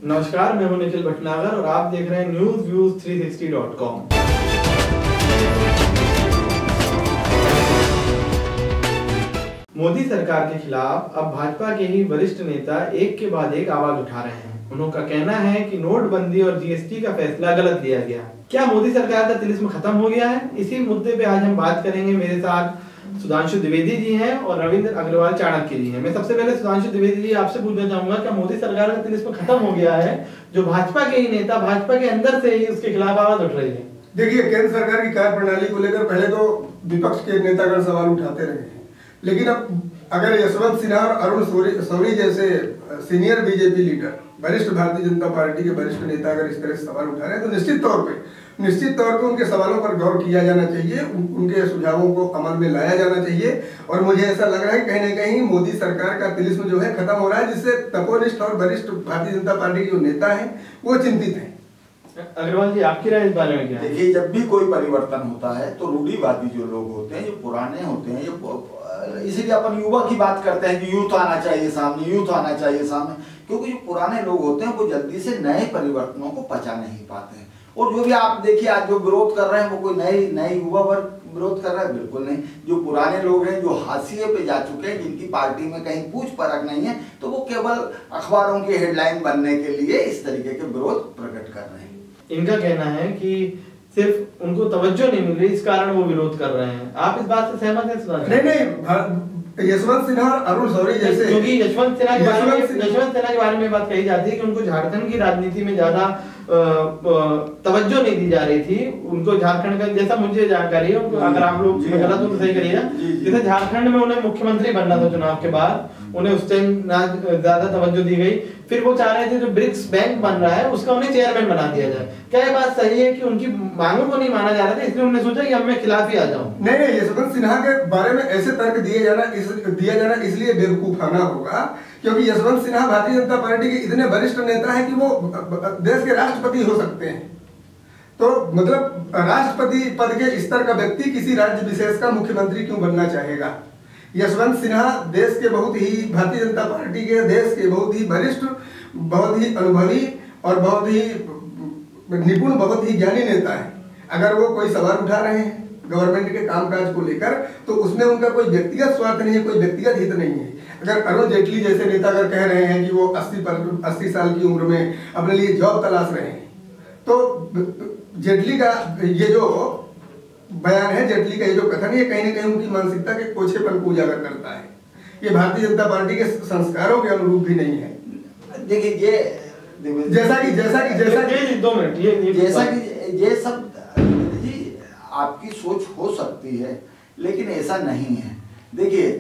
नमस्कार, मैं हूं निखिल भटनागर और आप देख रहे हैं newsviews360.com। मोदी सरकार के खिलाफ अब भाजपा के ही वरिष्ठ नेता एक के बाद एक आवाज उठा रहे हैं। उनका कहना है कि नोटबंदी और जीएसटी का फैसला गलत लिया गया। क्या मोदी सरकार का तिलिस्म खत्म हो गया है? इसी मुद्दे पे आज हम बात करेंगे। मेरे साथ सुधांशु द्विवेदी जी हैं और रविंद्र अग्रवाल चाणक्य जी हैं। मैं सबसे पहले सुधांशु द्विवेदी जी आपसे पूछना चाहूंगा, क्या मोदी सरकार का तिलिस्म खत्म हो गया है, जो भाजपा के ही नेता भाजपा के अंदर से ही उसके खिलाफ आवाज उठ रही है? देखिए, केंद्र सरकार की कार्यप्रणाली को लेकर पहले तो विपक्ष के नेतागण सवाल उठाते रहे हैं, लेकिन अब अगर यशवंत सिन्हा और अरुण शौरी जैसे सीनियर बीजेपी लीडर, वरिष्ठ भारतीय जनता पार्टी के वरिष्ठ नेता अगर इस तरह से सवाल उठा रहे हैं तो निश्चित तौर पे उनके सवालों पर गौर किया जाना चाहिए, उनके सुझावों को अमल में लाया जाना चाहिए। और मुझे ऐसा लग रहा है कहीं ना कहीं मोदी सरकार का तिलिस्म जो है खत्म हो रहा है, जिससे तपोनिष्ठ और वरिष्ठ भारतीय जनता पार्टी के जो नेता है वो चिंतित है। अग्रवाल जी, आपकी राय इस बारे में क्या है? देखिए, जब भी कोई परिवर्तन होता है तो रूढ़िवादी जो लोग होते हैं, जो पुराने होते हैं, इसीलिए अपन युवा की बात करते हैं कि यूथ आना चाहिए सामने, क्योंकि जो पुराने लोग होते हैं वो जल्दी से नए परिवर्तनों को पचा नहीं पाते हैं। और जो भी आप देखिए आज जो विरोध कर रहे हैं वो कोई नए युवा वर्ग विरोध कर रहा है, बिल्कुल नहीं। जो पुराने लोग हैं, जो हाशिए पे जा चुके हैं, जिनकी पार्टी में कहीं पूछ परख नहीं है, तो वो केवल अखबारों की हेडलाइन बनने के लिए इस तरीके के विरोध प्रकट कर रहे हैं। इनका कहना है कि सिर्फ उनको तवज्जो नहीं मिल रही, इस कारण वो विरोध कर रहे हैं। आप इस बात से सहमत हैं? नहीं, यशवंत सिन्हा और अरुण शौरी जैसे, क्योंकि यशवंत सिन्हा के बारे में बात कही जाती है कि उनको झारखंड की राजनीति में ज्यादा तवज्जो नहीं दी जा रही थी। उनको झारखंड का, जैसा मुझे जानकारी है, अगर आप लोग गलत हो तो सही करिएगा, जैसे झारखंड में उन्हें मुख्यमंत्री बनना था चुनाव के बाद, उन्हें उस टाइम ज्यादा तवज्जो दी गई। फिर वो चाह रहे थे जो ब्रिक्स बैंक बन रहा है उसका उन्हें चेयरमैन बना दिया जाए। क्या ये बात सही है कि उनकी मांगों को नहीं माना जा रहा था, इसलिए उन्होंने सोचा कि अब मैं खिलाफ ही आ जाऊं? नहीं, यशवंत सिन्हा के बारे में ऐसे तर्क दिया जाना इसलिए बेवकूफाना होगा क्योंकि यशवंत सिन्हा भारतीय जनता पार्टी के इतने वरिष्ठ नेता हैं कि वो देश के राष्ट्रपति हो सकते हैं। तो मतलब राष्ट्रपति पद के स्तर का व्यक्ति किसी राज्य विशेष का मुख्यमंत्री क्यों बनना चाहेगा? यशवंत सिन्हा देश के भारतीय जनता पार्टी के देश के बहुत ही वरिष्ठ, बहुत ही अनुभवी और बहुत ही निपुण, बहुत ही ज्ञानी नेता है। अगर वो कोई सवाल उठा रहे हैं गवर्नमेंट के कामकाज को लेकर तो उसमें उनका कोई व्यक्तिगत स्वार्थ नहीं है, कोई व्यक्तिगत हित नहीं है। अगर अरुण जेटली जैसे नेता अगर कह रहे हैं कि वो 80 साल की उम्र में अपने लिए जॉब तलाश रहे हैं, तो जेटली का ये जो बयान है, जेटली का ये जो कथन है, कहीं ना कहीं उनकी मानसिकता के कोछेपन को उजागर करता है। ये भारतीय जनता पार्टी के संस्कारों के अनुरूप भी नहीं है। देखिए, जैसा कि ये सब आपकी सोच हो सकती है, लेकिन ऐसा नहीं है। देखिए,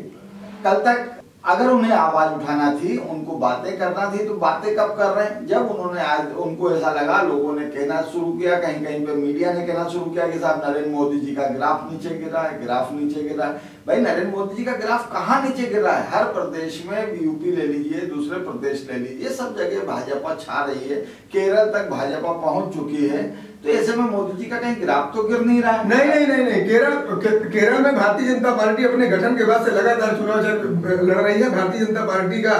कल तक अगर उन्हें आवाज उठाना थी, उनको बातें करना थी, तो बातें कब कर रहे हैं? जब उन्होंने आज उनको ऐसा लगा, लोगों ने कहना शुरू किया, कहीं पे मीडिया ने कहना शुरू किया कि साहब नरेंद्र मोदी जी का ग्राफ नीचे गिर रहा है, भाई नरेंद्र मोदी जी का ग्राफ कहाँ नीचे गिर रहा है? हर प्रदेश में, यूपी ले लीजिए, दूसरे प्रदेश ले लीजिए, सब जगह भाजपा छा रही है। केरल तक भाजपा पहुंच चुकी है, तो ऐसे में मोदी जी का कहीं ग्राफ तो गिर नहीं रहा है। नहीं, केरल में भारतीय जनता पार्टी अपने गठन के बाद से लगातार चुनाव लड़ रही है। भारतीय जनता पार्टी का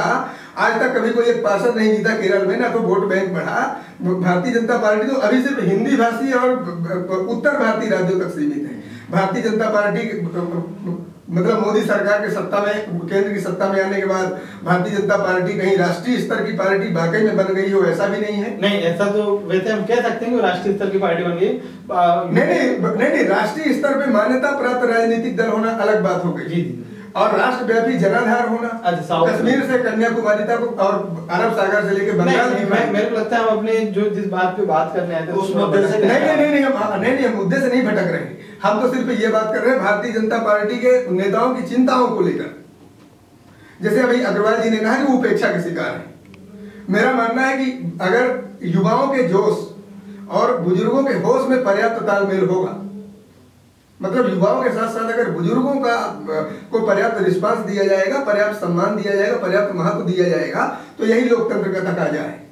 आज तक कभी कोई एक पार्षद नहीं जीता केरल में, ना तो वोट बैंक बढ़ा। भारतीय जनता पार्टी तो अभी सिर्फ हिंदी भाषी और उत्तर भारतीय राज्यों तक सीमित है। भारतीय जनता पार्टी मतलब मोदी सरकार के सत्ता में, केंद्र की सत्ता में आने के बाद भारतीय जनता पार्टी कहीं राष्ट्रीय स्तर की पार्टी वाकई में बन गई हो, ऐसा भी नहीं है। नहीं, ऐसा तो वैसे हम कह सकते हैं कि राष्ट्रीय स्तर की पार्टी बन गई। नहीं, राष्ट्रीय स्तर पे मान्यता प्राप्त राजनीतिक दल होना अलग बात हो गई और राष्ट्रव्यापी जनाधार होना। कश्मीर से कन्याकुमारी तक और अरब सागर से लेकर बंगाल की। मेरे को लगता है हम अपने जिस बात पे बात करने आए थे उस मुद्दे से नहीं, हम मुद्दे से नहीं भटक रहे। हम तो सिर्फ ये बात कर रहे हैं भारतीय जनता पार्टी के नेताओं की चिंताओं को लेकर। जैसे अभी अग्रवाल जी ने कहा कि वो उपेक्षा के शिकार है। मेरा मानना है कि अगर युवाओं के जोश और बुजुर्गों के होश में पर्याप्त तालमेल होगा, मतलब युवाओं के साथ साथ अगर बुजुर्गों को पर्याप्त रिस्पांस दिया जाएगा, पर्याप्त सम्मान दिया जाएगा, पर्याप्त महत्व दिया जाएगा, तो यही लोकतंत्र का तकाजा है।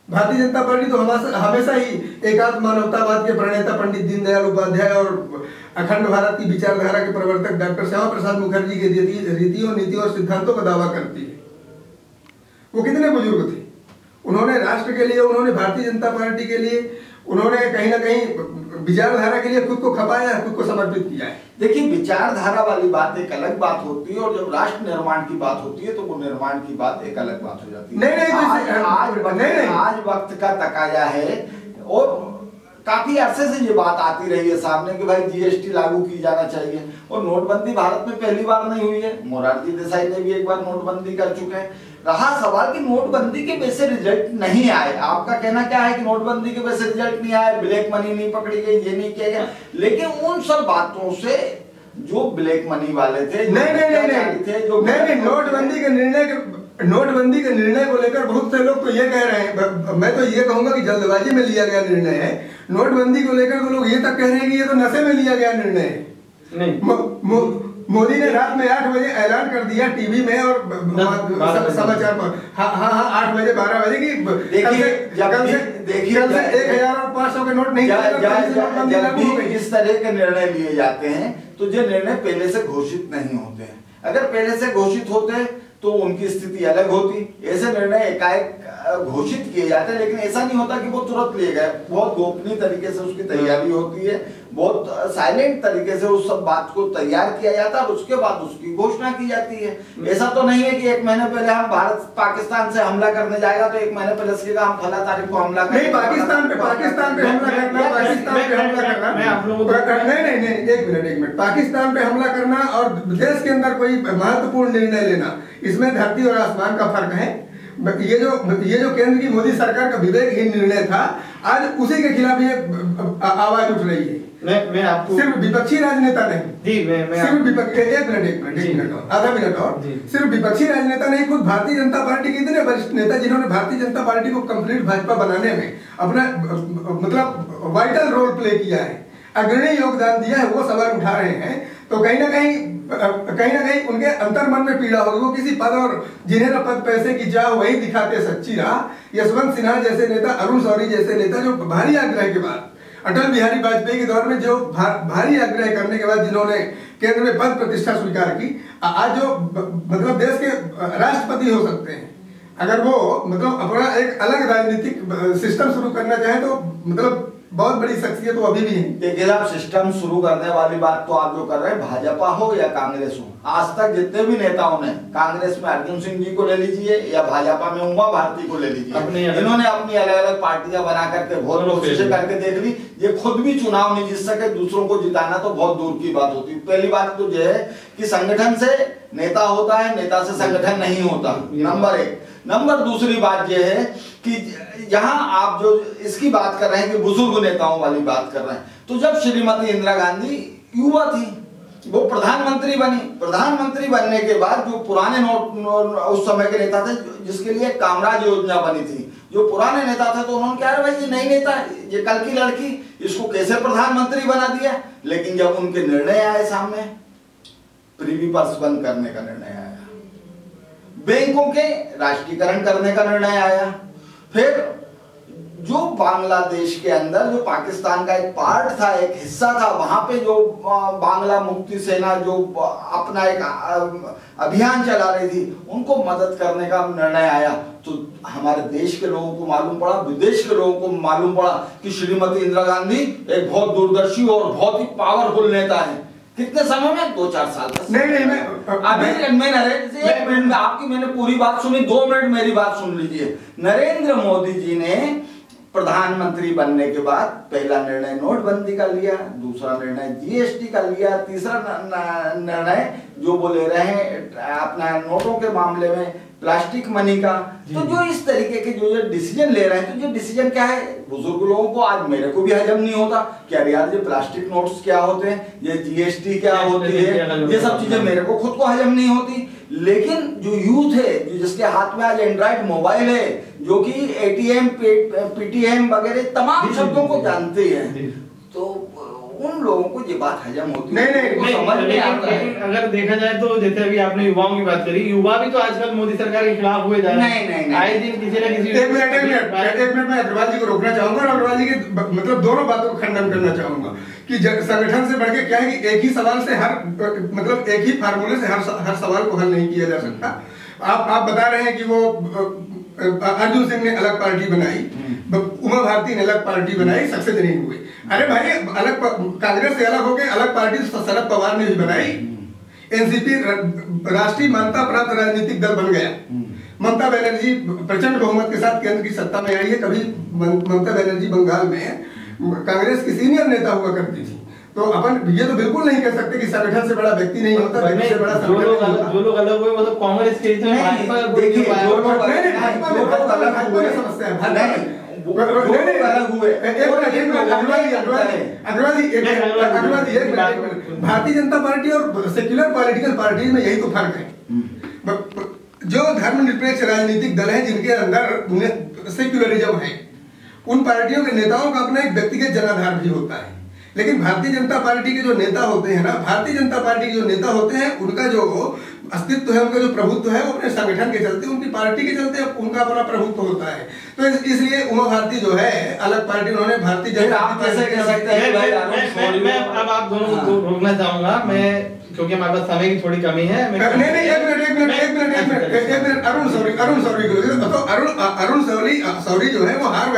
भारतीय जनता पार्टी तो हमेशा ही एकात्म मानवतावाद के प्रणेता पंडित दीनदयाल उपाध्याय और अखंड भारत की विचारधारा के प्रवर्तक डॉक्टर श्यामा प्रसाद मुखर्जी के रीतियों, नीतियों और सिद्धांतों का दावा करती है। वो कितने बुजुर्ग थे, उन्होंने राष्ट्र के लिए, उन्होंने भारतीय जनता पार्टी के लिए, उन्होंने कहीं ना कहीं विचारधारा के लिए खुद को खपाया, खुद को समर्पित किया है। देखिए, विचारधारा वाली बात एक अलग बात होती है, और जब राष्ट्र निर्माण की बात होती है तो वो निर्माण की बात एक अलग बात हो जाती है। आज वक्त का तकाजा है, और काफी अरसे से ये बात आती रही है सामने कि भाई जीएसटी लागू की जाना चाहिए, और नोटबंदी भारत में पहली बार नहीं हुई है। मोरारजी देसाई ने भी एक बार नोटबंदी कर चुके हैं। रहा सवाल कि नोटबंदी के वैसे रिजल्ट नहीं आए। आपका कहना क्या है कि नोटबंदी के वैसे रिजल्ट नहीं आए, ब्लैक मनी नहीं पकड़ी गई, ये नहीं किया गया, लेकिन उन सब बातों से जो ब्लैक मनी वाले थे, नोटबंदी के निर्णय को लेकर बहुत से लोग तो ये कह रहे हैं, मैं तो ये कहूंगा कि जल्दबाजी में लिया गया निर्णय है। नोटबंदी को लेकर तो लोग ये तक कह रहे हैं कि ये तो नशे में लिया गया निर्णय है। मोदी ने रात में 8 बजे ऐलान कर दिया टीवी में और समाचार पर, हाँ 8 बजे 12 बजे की कल से 1000 और 500 के नोट नहीं, जब भी इस तरह के निर्णय लिए जाते हैं तो जो निर्णय पहले से घोषित नहीं होते हैं। अगर पहले से घोषित होते तो उनकी स्थिति अलग होती। ऐसे निर्णय एकाएक घोषित किए जाते हैं, लेकिन ऐसा नहीं होता कि वो तुरंत लिए गए। बहुत गोपनीय तरीके से उसकी तैयारी होती है, बहुत साइलेंट तरीके से उस सब बात को तैयार किया जाता है, और उसके बाद उसकी घोषणा की जाती है। ऐसा तो नहीं है कि 1 महीने पहले हम भारत पाकिस्तान से हमला करने जाएगा तो 1 महीने पहले से हम फला तारीख को हमला करेंगे। नहीं, पाकिस्तान पे हमला करना, नहीं, एक मिनट, पाकिस्तान पे हमला करना और देश के अंदर कोई महत्वपूर्ण निर्णय लेना, इसमें धरती और आसमान का फर्क है। ये जो केंद्र की मोदी सरकार का विवेकहीन निर्णय था, आज उसी के खिलाफ ये आवाज उठ रही है। मैं आपको सिर्फ विपक्षी राजनेता नहीं जी, मैं सिर्फ विपक्षी, एक मिनट और आधा मिनट और, सिर्फ विपक्षी राजनेता नहीं, खुद भारतीय जनता पार्टी के इतने वरिष्ठ नेता जिन्होंने भारतीय जनता पार्टी को कंप्लीट भाजपा बनाने में अपना मतलब वाइटल रोल प्ले किया है, अग्रणी योगदान दिया है, वो सवाल उठा रहे हैं। तो कहीं ना कहीं उनके अंतर्मन में पीड़ा होगी। वो किसी पद और जिन्हें न पद पैसे की चाह वही दिखाते सच्ची राह। यशवंत सिन्हा जैसे नेता, अरुण शौरी जैसे नेता, जो भारी आग्रह के बाद अटल बिहारी वाजपेयी के दौर में जो भारी आग्रह करने के बाद जिन्होंने केंद्र में पद प्रतिष्ठा स्वीकार की, आज जो मतलब देश के राष्ट्रपति हो सकते हैं, अगर वो मतलब अपना एक अलग राजनीतिक सिस्टम शुरू करना चाहे तो मतलब बहुत बड़ी शख्सियत तो अभी भी है। देखिए, आप सिस्टम शुरू करने वाली बात तो आप जो कर रहे हैं, भाजपा हो या कांग्रेस हो, आज तक जितने भी नेताओं ने, कांग्रेस में अर्जुन सिंह जी को ले लीजिए या भाजपा में उमा भारती को ले लीजिए, इन्होंने अपनी अलग अलग पार्टियां बना करके बहुत कोशिशें करके देख ली। ये खुद भी चुनाव नहीं जीत सके, दूसरों को जिताना तो बहुत दूर की बात होती है। पहली बात तो यह है कि संगठन से नेता होता है, नेता से संगठन नहीं होता, नंबर 1। नंबर दूसरी बात यह है कि यहाँ आप जो इसकी बात कर रहे हैं कि बुजुर्ग नेताओं वाली बात कर रहे हैं, तो जब श्रीमती इंदिरा गांधी युवा थी, वो प्रधानमंत्री बनी, प्रधानमंत्री बनने के बाद जो पुराने उस समय के नेता थे, जिसके लिए कामराज योजना बनी थी, जो पुराने नेता थे, तो उन्होंने क्या भाई ये नई नेता है, ये कल की लड़की, इसको कैसे प्रधानमंत्री बना दिया। लेकिन जब उनके निर्णय आए सामने, प्रीवी पर्स बंद करने का निर्णय आया, बैंकों के राष्ट्रीयकरण करने का निर्णय आया, फिर जो बांग्लादेश के अंदर जो पाकिस्तान का एक पार्ट था, एक हिस्सा था, वहां पे जो बांग्ला मुक्ति सेना जो अपना एक अभियान चला रही थी, उनको मदद करने का निर्णय आया। तो हमारे देश के लोगों को मालूम पड़ा, विदेश के लोगों को मालूम पड़ा कि श्रीमती इंदिरा गांधी एक बहुत दूरदर्शी और बहुत ही पावरफुल नेता है। कितने समय में? 2-4 साल का। नहीं, मैं आपकी मैंने पूरी बात सुनी, 2 मिनट मेरी बात सुन लीजिए। नरेंद्र मोदी जी ने प्रधानमंत्री बनने के बाद पहला निर्णय नोटबंदी का लिया, दूसरा निर्णय जीएसटी का लिया, तीसरा निर्णय जो वो ले रहे हैं अपना नोटों के मामले में प्लास्टिक मनी का। तो जो इस तरीके के जो डिसीजन ले रहे हैं, तो जो डिसीजन क्या है, बुजुर्ग लोगों को, आज मेरे को भी हजम नहीं होता कि यार ये प्लास्टिक नोट्स क्या होते हैं, ये जीएसटी क्या होती है, ये सब चीजें मेरे को खुद को हजम नहीं होती। लेकिन जो यूथ है, जो जिसके हाथ में आज एंड्रॉइड मोबाइल है, जो कि एटीएम पीटीएम वगैरह तमाम शब्दों को जानते हैं, तो उन लोगों को ये बात हजम होती है। लेकिन अगर देखा जाए तो जैसे अभी आपने युवाओं की बात करी, युवा भी तो आजकल मोदी सरकार के खिलाफ हुए जा रहे हैं। आए दिन किसी न किसी। एक मिनट मैं अग्रवाल जी को रोकना चाहूंगा और अग्रवाल जी की मतलब दोनों बातों को खंडन करना चाहूंगा कि संगठन से बढ़ के क्या है कि एक ही सवाल से मतलब एक ही फार्मूले से हर सवाल को हल नहीं किया जा सकता। आप बता रहे हैं कि वो अर्जुन सिंह ने अलग पार्टी बनाई, उमा भारती ने अलग पार्टी बनाई, सक्सेस नहीं हुए। अरे भाई अलग कांग्रेस से अलग होकर अलग पार्टी शरद पवार ने भी बनाई। एनसीपी राष्ट्रीय मान्यता प्राप्त राजनीतिक दल बन गया। ममता बनर्जी प्रचंड बहुमत के साथ केंद्र की सत्ता में आई है। कभी ममता बनर्जी बंगाल में कांग्रेस की सीनियर नेता हुआ करती थी। तो अपन ये तो बिल्कुल नहीं कह सकते कि संगठन से बड़ा व्यक्ति नहीं होता, व्यक्ति से बड़ा संगठन नहीं होता। जो लोग अलग हुए मतलब कांग्रेस के भाजपा देखिए समस्या है। भारतीय जनता पार्टी और सेक्युलर पॉलिटिकल पार्टी में यही तो फर्क है। जो धर्मनिरपेक्ष राजनीतिक दल है जिनके अंदर सेक्युलरिज्म है, उन पार्टियों के नेताओं का अपना एक व्यक्तिगत जनाधार भी होता है। लेकिन भारतीय जनता पार्टी के जो नेता होते हैं ना, भारतीय जनता पार्टी के जो नेता होते हैं, उनका जो अस्तित्व है, उनका जो प्रभुत्व है, वो अपने संगठन के चलते, उनकी पार्टी के चलते उनका अपना प्रभुत्व होता है। तो इसलिए उमा भारती जो है अलग पार्टी, उन्होंने भारतीय जनता पार्टी। मैं अब आप दोनों को रोकना चाहूंगा मैं, क्योंकि हमारे पास समय की थोड़ी कमी है। नहीं अरुण शौरी जो है वो हाल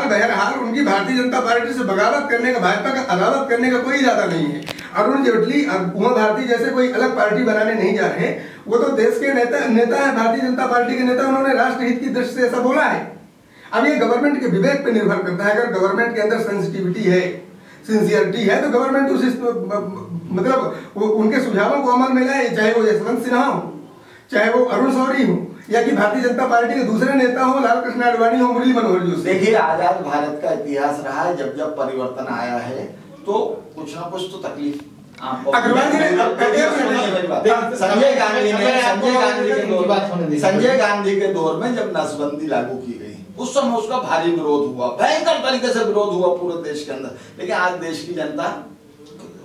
बहरहाल उनकी भारतीय जनता पार्टी से बगावत करने का, भाजपा का अदावत करने का कोई इरादा नहीं है। अरुण जेटली उमा भारती जैसे कोई अलग पार्टी बनाने नहीं जा रहे। वो तो देश के नेता है, भारतीय जनता पार्टी के नेता। उन्होंने राष्ट्रहित की दृष्टि से ऐसा बोला है। अब ये गवर्नमेंट के विवेक पे निर्भर करता है। अगर गवर्नमेंट के अंदर सेंसिटिविटी है, सिंसियरिटी है, तो गवर्नमेंट उस मतलब उनके सुझावों को अमल में लाए, चाहे वो यशवंत सिन्हा हो, चाहे वो अरुण शौरी हो, या कि भारतीय जनता पार्टी के दूसरे नेता हो, लाल कृष्ण आडवाणी हो, मुरली मनोहर जोशी। देखिए, आजाद भारत का इतिहास रहा है, जब जब परिवर्तन आया है तो कुछ ना कुछ तो तकलीफ अग्रवाल जी ने संजय गांधी के दौर में जब नसबंदी लागू की गई, उस समय उसका भारी विरोध हुआ, भयंकर तरीके से विरोध हुआ पूरे देश के अंदर। लेकिन आज देश की जनता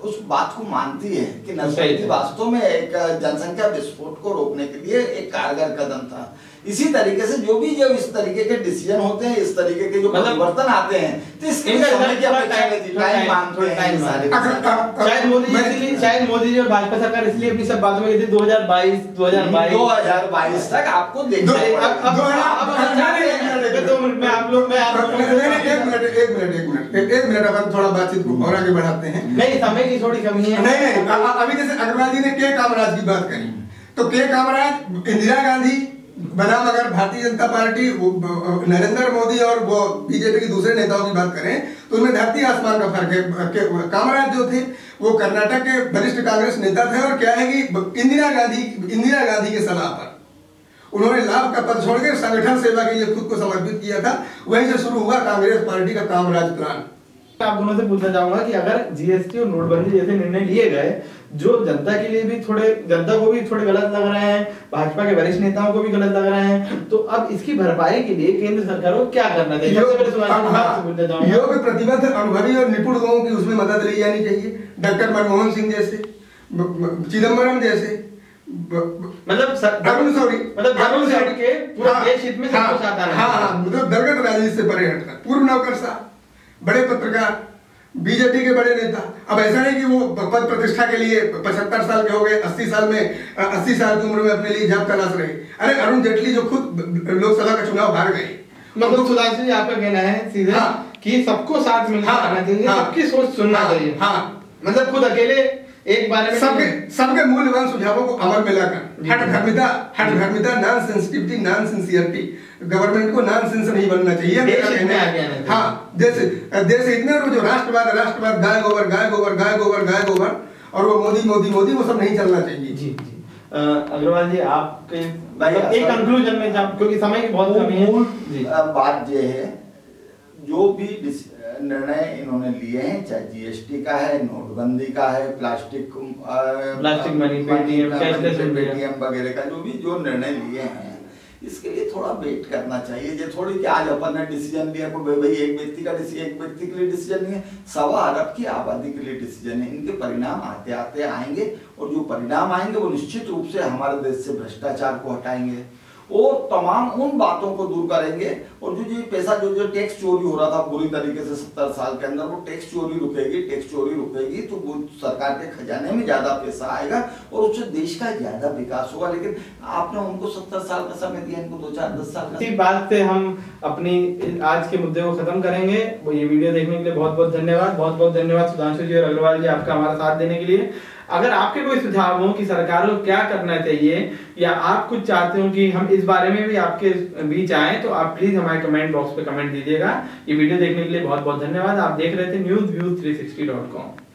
उस बात को मानती है कि नसबंदी वास्तव में एक जनसंख्या विस्फोट को रोकने के लिए एक कारगर कदम था। इसी तरीके से जो इस तरीके के डिसीजन होते हैं, इस तरीके के जो परिवर्तन आते हैं, तो इसके लिए समय की टाइम मांगते हैं सारे। शायद मोदी जी और भाजपा सरकार इसलिए अपनी सब बातों में 2022 तक आपको देखना है। एक मिनट अपन थोड़ा बातचीत को और आगे बढ़ाते हैं। नहीं, समय की थोड़ी कमी है। नहीं, अभी जैसे अग्रवाल जी ने के कामराज की बात करी, तो के कामराज इंदिरा गांधी बनाम अगर भारतीय जनता पार्टी नरेंद्र मोदी और वो बीजेपी के दूसरे नेताओं की बात करें तो उनमें धरती आसमान का फर्क है। कामराज जो थे वो कर्नाटक के वरिष्ठ कांग्रेस नेता थे, और क्या है कि इंदिरा गांधी के सलाह पर उन्होंने लाभ का पद छोड़कर संगठन सेवा के लिए खुद को समर्पित किया था। वहीं से शुरू हुआ कांग्रेस पार्टी का कामराज प्लान। आप दोनों से पूछना चाहूंगा कि अगर जीएसटी और नोटबंदी जैसे निर्णय लिए गए जो जनता के लिए भी जनता को भी थोड़े गलत लग रहे हैं, भाजपा के वरिष्ठ नेताओं को भी गलत लग रहे हैं, तो अब इसकी भरपाई के लिए केंद्र सरकार को क्या करना चाहिए? योग्य प्रतिबद्ध अनुभवी और निपुण लोगों की उसमें मदद ली जानी चाहिए। डॉक्टर मनमोहन सिंह जैसे, चिदम्बरम जैसे, अरुण शौरी के पूरे देश हित में सब कुछ आता है। मतलब दलगत राजनीति से परे हटकर पूर्व नौकरशाह, बड़े पत्रकार, बीजेपी के बड़े नेता। अब ऐसा नहीं कि वो पद प्रतिष्ठा के लिए 75 साल के हो गए, 80 साल की उम्र में अपने लिए जॉब तलाश रहे। अरे अरुण जेटली जो खुद लोकसभा का चुनाव हार गए। मतलब सुधांशु जी आपका कहना है सीधे कि सबको साथ मिलकर आना चाहिए, सबकी सोच सुनना चाहिए। मतलब खुद अकेले एक बारे में सबके मूल्यवान सुझावों को अमल में लाकर हठधर्मिता, non sensitivity, non sincerity, government को नॉन सेंस नहीं बनना चाहिए। देश इतने जो राष्ट्रवाद गाय गोबर और वो मोदी वो सब नहीं चलना चाहिए। जी अग्रवाल जी आपके एक कंक्लूजन में, क्योंकि समय की बहुत कमी है, बात ये है जो भी निर्णय इन्होंने लिए हैं, चाहे जीएसटी का है, नोटबंदी का है, प्लास्टिक मनी, पेटीएम वगैरह का जो निर्णय लिए हैं, इसके लिए थोड़ा वेट करना चाहिए। ये थोड़ी कि आज अपन ने डिसीजन लिया, भाई एक व्यक्ति के लिए डिसीजन नहीं है, 1.25 अरब की आबादी के लिए डिसीजन है। इनके परिणाम आते आते आएंगे, और जो परिणाम आएंगे वो निश्चित रूप से हमारे देश से भ्रष्टाचार को हटाएंगे और तमाम उन बातों को दूर करेंगे और जो पैसा जो टैक्स चोरी हो रहा था बुरी तरीके से 70 साल के अंदर, वो टैक्स चोरी रुकेगी तो वो सरकार के खजाने में ज्यादा पैसा आएगा और उससे देश का ज्यादा विकास होगा। लेकिन आपने उनको 70 साल का समय दिया, इनको 2-4-10 साल का। इसी बात से हम अपनी आज के मुद्दे को खत्म करेंगे। ये वीडियो देखने के लिए बहुत बहुत धन्यवाद। बहुत बहुत धन्यवाद सुधांशु जी और अग्रवाल जी, आपका हमारा साथ देने के लिए। अगर आपके कोई सुझाव हो कि सरकार को क्या करना चाहिए, या आप कुछ चाहते हो कि हम इस बारे में भी आपके बीच आए, तो आप प्लीज हमारे कमेंट बॉक्स पे कमेंट दीजिएगा। ये वीडियो देखने के लिए बहुत बहुत धन्यवाद। आप देख रहे थे newsviews360.com।